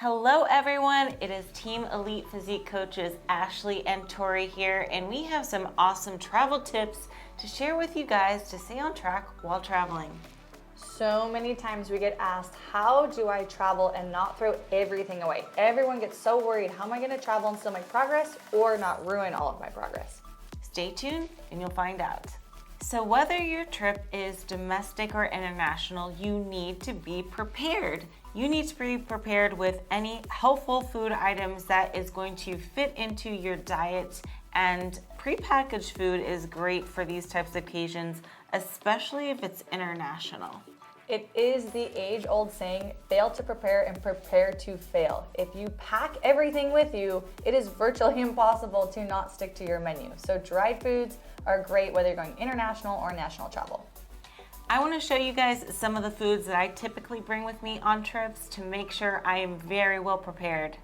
Hello everyone, it is Team Elite Physique coaches Ashley and Tory here, and we have some awesome travel tips to share with you guys to stay on track while traveling. So many times we get asked, how do I travel and not throw everything away? Everyone gets so worried, how am I gonna travel and still make progress or not ruin all of my progress? Stay tuned and you'll find out. So whether your trip is domestic or international, you need to be prepared. You need to be prepared with any helpful food items that is going to fit into your diet, and prepackaged food is great for these types of occasions, especially if it's international. It is the age-old saying, fail to prepare and prepare to fail. If you pack everything with you, it is virtually impossible to not stick to your menu. So dried foods are great whether you're going international or national travel. I want to show you guys some of the foods that I typically bring with me on trips to make sure I am very well prepared.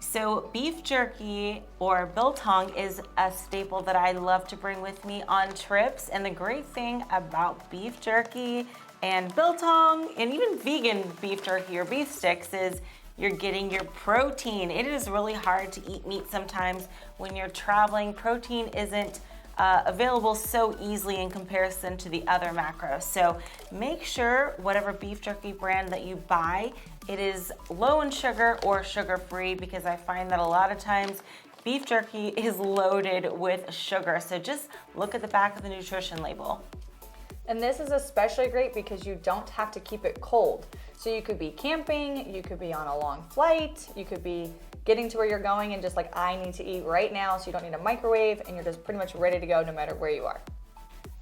So beef jerky or biltong is a staple that I love to bring with me on trips. And the great thing about beef jerky and biltong and even vegan beef jerky or beef sticks is you're getting your protein. It is really hard to eat meat sometimes when you're traveling. Protein isn't available so easily in comparison to the other macros. So make sure whatever beef jerky brand that you buy, it is low in sugar or sugar-free, because I find that a lot of times beef jerky is loaded with sugar. So just look at the back of the nutrition label. And this is especially great because you don't have to keep it cold. So you could be camping, you could be on a long flight, you could be getting to where you're going and just like, I need to eat right now, so you don't need a microwave and you're just pretty much ready to go no matter where you are.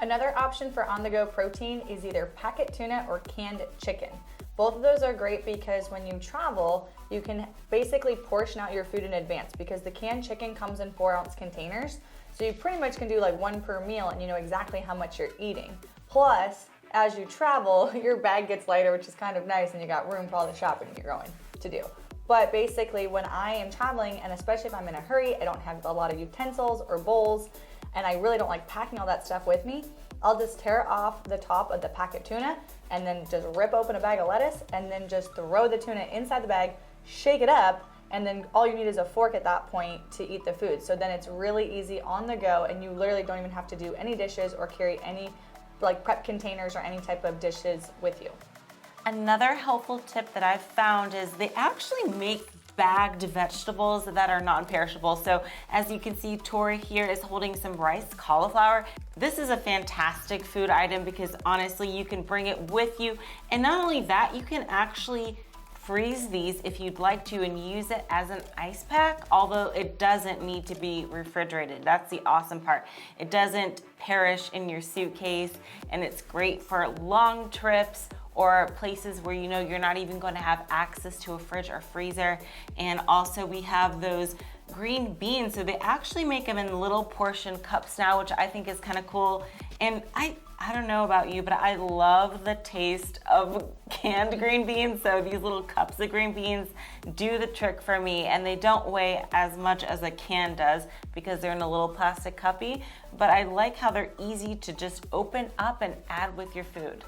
Another option for on-the-go protein is either packet tuna or canned chicken. Both of those are great because when you travel, you can basically portion out your food in advance because the canned chicken comes in 4-ounce containers. So you pretty much can do like one per meal and you know exactly how much you're eating. Plus, as you travel, your bag gets lighter, which is kind of nice, and you got room for all the shopping you're going to do. But basically, when I am traveling, and especially if I'm in a hurry, I don't have a lot of utensils or bowls, and I really don't like packing all that stuff with me, I'll just tear off the top of the packet tuna and then just rip open a bag of lettuce and then just throw the tuna inside the bag, shake it up, and then all you need is a fork at that point to eat the food. So then it's really easy on the go, and you literally don't even have to do any dishes or carry any like prep containers or any type of dishes with you. Another helpful tip that I've found is they actually make bagged vegetables that are non-perishable. So as you can see, Tory here is holding some riced cauliflower. This is a fantastic food item because honestly, you can bring it with you. And not only that, you can actually freeze these if you'd like to and use it as an ice pack, although it doesn't need to be refrigerated. That's the awesome part. It doesn't perish in your suitcase, and it's great for long trips or places where you know you're not even going to have access to a fridge or freezer. And also we have those green beans. So they actually make them in little portion cups now, which I think is kind of cool. And I don't know about you, but I love the taste of canned green beans. So these little cups of green beans do the trick for me, and they don't weigh as much as a can does because they're in a little plastic cuppy, but I like how they're easy to just open up and add with your food.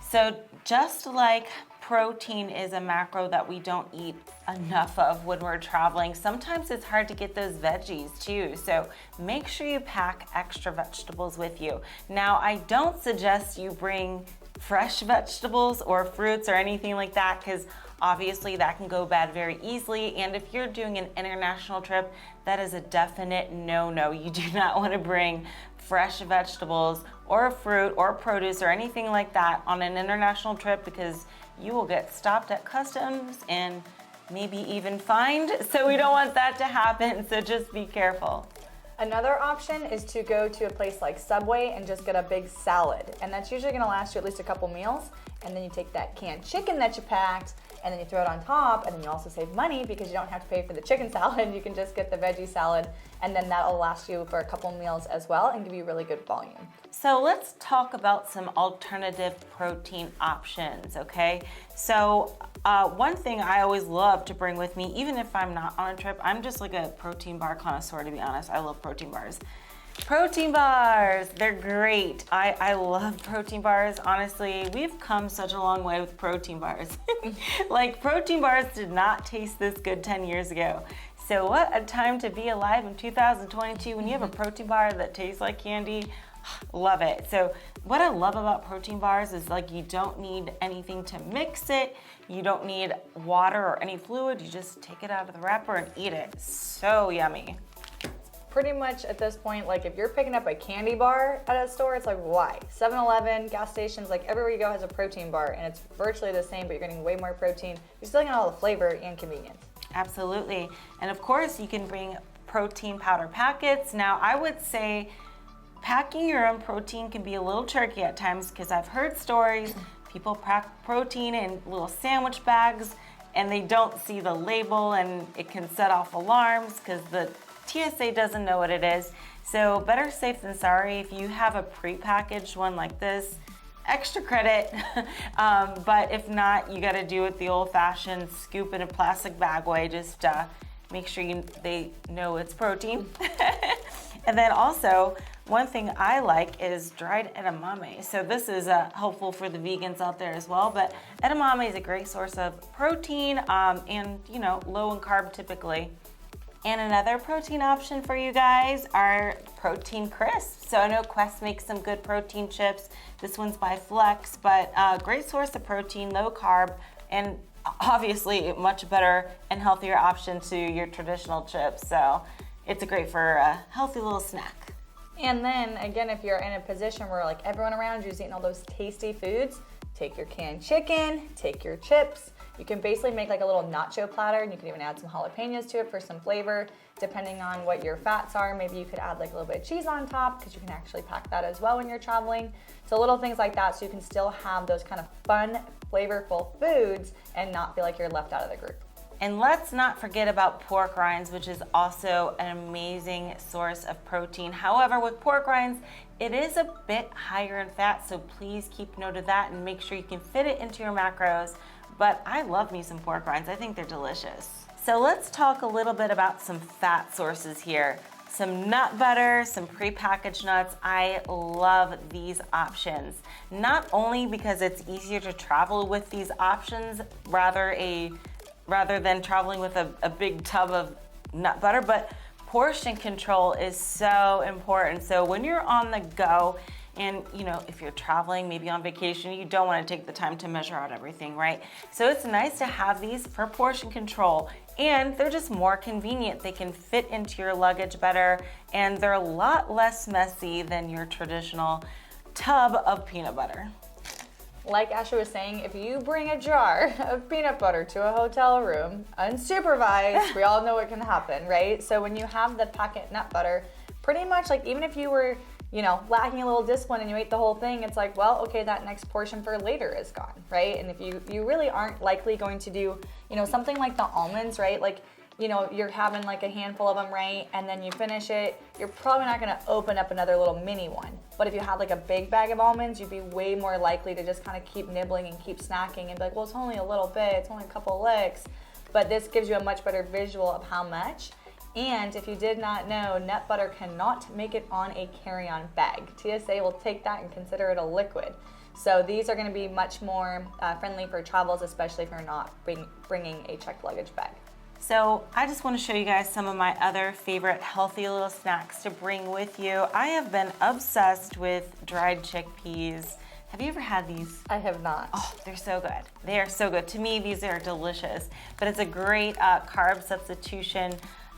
So just like protein is a macro that we don't eat enough of when we're traveling, sometimes it's hard to get those veggies too. So make sure you pack extra vegetables with you. Now, I don't suggest you bring fresh vegetables or fruits or anything like that, because obviously that can go bad very easily. And if you're doing an international trip, that is a definite no-no. You do not want to bring fresh vegetables or fruit or produce or anything like that on an international trip, because you will get stopped at customs and maybe even fined. So we don't want that to happen, so just be careful. Another option is to go to a place like Subway and just get a big salad. And that's usually gonna last you at least a couple meals. And then you take that canned chicken that you packed and then you throw it on top, and then you also save money because you don't have to pay for the chicken salad. You can just get the veggie salad, and then that'll last you for a couple meals as well and give you really good volume. So let's talk about some alternative protein options, okay? So one thing I always love to bring with me, even if I'm not on a trip, I'm just like a protein bar connoisseur, to be honest. I love protein bars. Protein bars, they're great. I love protein bars. Honestly, we've come such a long way with protein bars. Like, protein bars did not taste this good 10 years ago. So what a time to be alive in 2022 when you have a protein bar that tastes like candy. Love it. So what I love about protein bars is, like, you don't need anything to mix it. You don't need water or any fluid. You just take it out of the wrapper and eat it. So yummy. Pretty much at this point, like, if you're picking up a candy bar at a store, it's like, why? 7-Eleven, gas stations, like, everywhere you go has a protein bar, and it's virtually the same, but you're getting way more protein. You're still getting all the flavor and convenience. Absolutely. And of course, you can bring protein powder packets. Now, I would say packing your own protein can be a little tricky at times, because I've heard stories, people pack protein in little sandwich bags, and they don't see the label, and it can set off alarms because the TSA doesn't know what it is. So better safe than sorry. If you have a pre-packaged one like this, extra credit. But if not, you got to do it the old-fashioned scoop in a plastic bag way. Just make sure they know it's protein. And then also, one thing I like is dried edamame. So this is helpful for the vegans out there as well. But edamame is a great source of protein and, you know, low in carb typically. And another protein option for you guys are protein crisps. So I know Quest makes some good protein chips. This one's by Flex, but great source of protein, low carb, and obviously a much better and healthier option to your traditional chips. So it's great for a healthy little snack. And then again, if you're in a position where, like, everyone around you is eating all those tasty foods, take your canned chicken, take your chips. You can basically make like a little nacho platter, and you can even add some jalapenos to it for some flavor. Depending on what your fats are, maybe you could add like a little bit of cheese on top, because you can actually pack that as well when you're traveling. So little things like that, so you can still have those kind of fun, flavorful foods and not feel like you're left out of the group. And let's not forget about pork rinds, which is also an amazing source of protein. However, with pork rinds, it is a bit higher in fat, so please keep note of that and make sure you can fit it into your macros. But I love me some pork rinds. I think they're delicious. So let's talk a little bit about some fat sources here. Some nut butter, some prepackaged nuts. I love these options. Not only because it's easier to travel with these options rather than traveling with a big tub of nut butter, but portion control is so important. So when you're on the go, and, you know, if you're traveling, maybe on vacation, you don't want to take the time to measure out everything, right? So it's nice to have these for portion control, and they're just more convenient. They can fit into your luggage better, and they're a lot less messy than your traditional tub of peanut butter. Like Ashley was saying, if you bring a jar of peanut butter to a hotel room, unsupervised, we all know what can happen, right? So when you have the packet nut butter, pretty much, like, even if you were, you know, lacking a little discipline and you ate the whole thing, it's like, well, okay, that next portion for later is gone, right? And if you really aren't likely going to do, you know, something like the almonds, right? Like, you know, you're having like a handful of them, right? And then you finish it, you're probably not gonna open up another little mini one. But if you had like a big bag of almonds, you'd be way more likely to just kind of keep nibbling and keep snacking and be like, well, it's only a little bit, it's only a couple licks. But this gives you a much better visual of how much. And if you did not know, nut butter cannot make it on a carry-on bag. TSA will take that and consider it a liquid. So these are going to be much more friendly for travels, especially if you're not bringing a checked luggage bag. So I just want to show you guys some of my other favorite healthy little snacks to bring with you. I have been obsessed with dried chickpeas. Have you ever had these? I have not. Oh, they're so good. They are so good. To me, these are delicious. But it's a great carb substitution.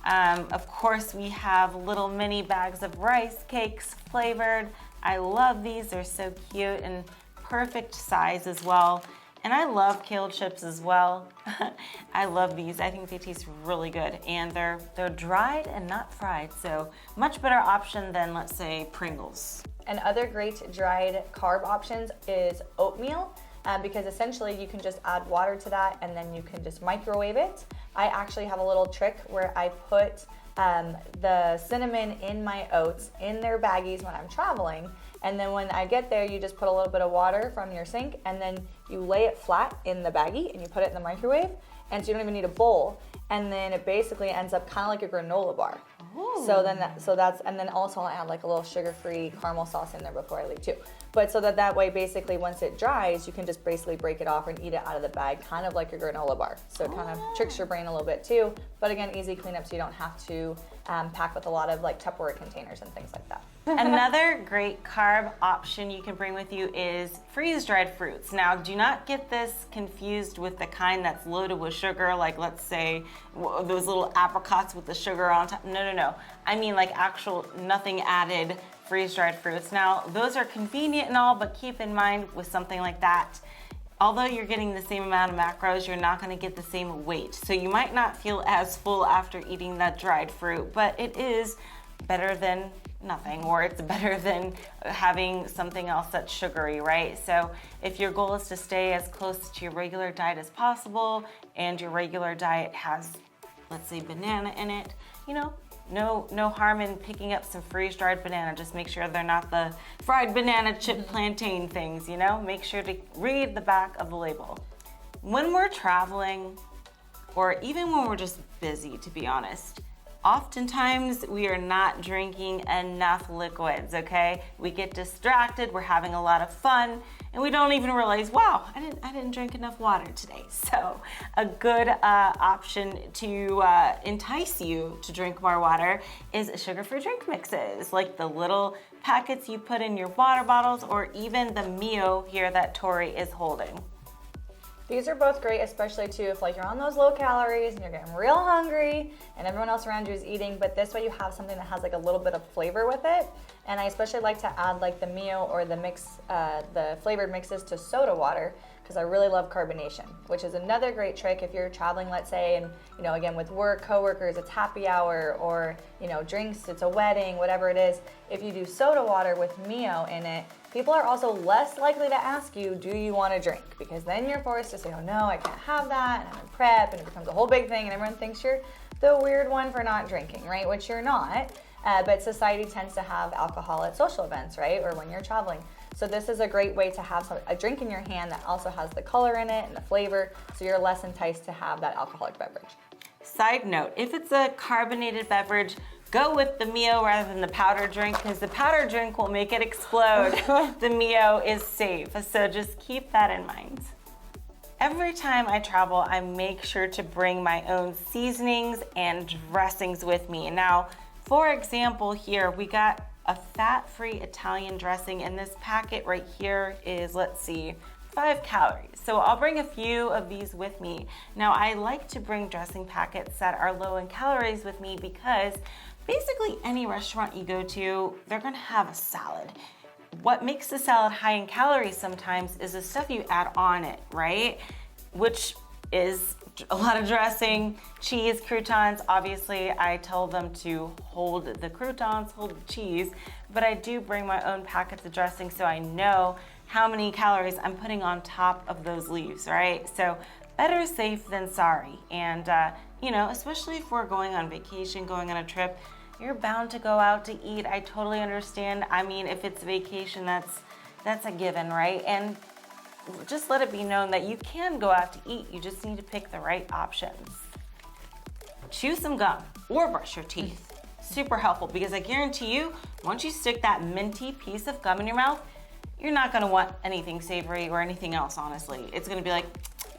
Of course, we have little mini bags of rice cakes flavored. I love these. They're so cute and perfect size as well. And I love kale chips as well. I love these. I think they taste really good. And they're dried and not fried. So much better option than, let's say, Pringles. And other great dried carb options is oatmeal. Because essentially you can just add water to that and then you can just microwave it. I actually have a little trick where I put the cinnamon in my oats in their baggies when I'm traveling, and then when I get there you just put a little bit of water from your sink and then you lay it flat in the baggie and you put it in the microwave, and so you don't even need a bowl, and then it basically ends up kind of like a granola bar. So then and then also I'll add like a little sugar-free caramel sauce in there before I leave too. But so that way, basically, once it dries, you can just basically break it off and eat it out of the bag, kind of like your granola bar. So it kind of tricks your brain a little bit too. But again, easy cleanup, so you don't have to pack with a lot of like Tupperware containers and things like that. Another great carb option you can bring with you is freeze-dried fruits. Now, do not get this confused with the kind that's loaded with sugar, like let's say those little apricots with the sugar on top. No. I mean like actual nothing added freeze-dried fruits. Now, those are convenient and all, but keep in mind with something like that, although you're getting the same amount of macros, you're not gonna get the same weight. So you might not feel as full after eating that dried fruit, but it is better than nothing, or it's better than having something else that's sugary, right? So if your goal is to stay as close to your regular diet as possible, and your regular diet has, let's say, banana in it, you know, no harm in picking up some freeze-dried banana. Just make sure they're not the fried banana chip plantain things, you know? Make sure to read the back of the label. When we're traveling, or even when we're just busy, to be honest, oftentimes we are not drinking enough liquids, okay? We get distracted, we're having a lot of fun, and we don't even realize, wow, I didn't drink enough water today. So a good option to entice you to drink more water is sugar-free drink mixes, like the little packets you put in your water bottles, or even the Mio here that Tory is holding. These are both great, especially too if like you're on those low calories and you're getting real hungry and everyone else around you is eating, but this way you have something that has like a little bit of flavor with it. And I especially like to add like the Mio or the the flavored mixes to soda water, because I really love carbonation, which is another great trick if you're traveling, let's say, and you know, again with work, coworkers, it's happy hour, or you know, drinks, it's a wedding, whatever it is. If you do soda water with Mio in it, people are also less likely to ask you, do you want to drink? Because then you're forced to say, oh no, I can't have that, and I'm in prep, and it becomes a whole big thing, and everyone thinks you're the weird one for not drinking, right? Which you're not, but society tends to have alcohol at social events, right? Or when you're traveling. So this is a great way to have a drink in your hand that also has the color in it and the flavor, so you're less enticed to have that alcoholic beverage. Side note, if it's a carbonated beverage, go with the Mio rather than the powder drink, because the powder drink will make it explode. The Mio is safe, so just keep that in mind. Every time I travel, I make sure to bring my own seasonings and dressings with me. Now, for example, here we got a fat-free Italian dressing, and this packet right here is, let's see, 5 calories. So I'll bring a few of these with me. Now, I like to bring dressing packets that are low in calories with me because basically any restaurant you go to, they're gonna have a salad. What makes the salad high in calories sometimes is the stuff you add on it, right? Which is a lot of dressing, cheese, croutons. Obviously, I tell them to hold the croutons, hold the cheese, but I do bring my own packets of dressing so I know how many calories I'm putting on top of those leaves, right? So better safe than sorry. And you know, especially if we're going on vacation, going on a trip, you're bound to go out to eat. I totally understand. I mean, if it's vacation, that's a given, right? And just let it be known that you can go out to eat. You just need to pick the right options. Chew some gum or brush your teeth. Super helpful, because I guarantee you, once you stick that minty piece of gum in your mouth, you're not gonna want anything savory or anything else, honestly. It's gonna be like,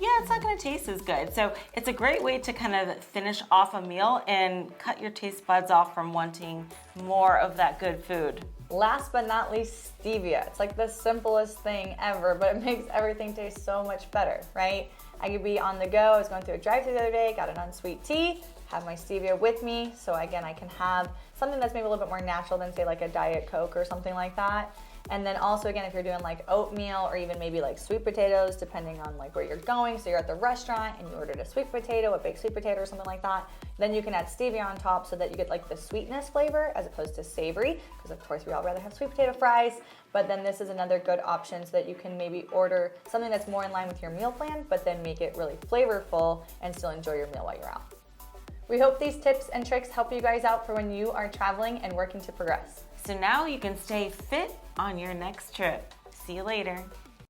yeah, it's not gonna taste as good. So it's a great way to kind of finish off a meal and cut your taste buds off from wanting more of that good food. Last but not least, stevia. It's like the simplest thing ever, but it makes everything taste so much better, right? I could be on the go. I was going through a drive-thru the other day, got an unsweet tea, have my stevia with me, so again, I can have something that's maybe a little bit more natural than say like a Diet Coke or something like that. And then also, again, if you're doing like oatmeal or even maybe like sweet potatoes, depending on like where you're going, so you're at the restaurant and you ordered a sweet potato, a baked sweet potato or something like that, then you can add stevia on top so that you get like the sweetness flavor as opposed to savory, because of course we all rather have sweet potato fries, but then this is another good option so that you can maybe order something that's more in line with your meal plan, but then make it really flavorful and still enjoy your meal while you're out. We hope these tips and tricks help you guys out for when you are traveling and working to progress. So now you can stay fit on your next trip. See you later.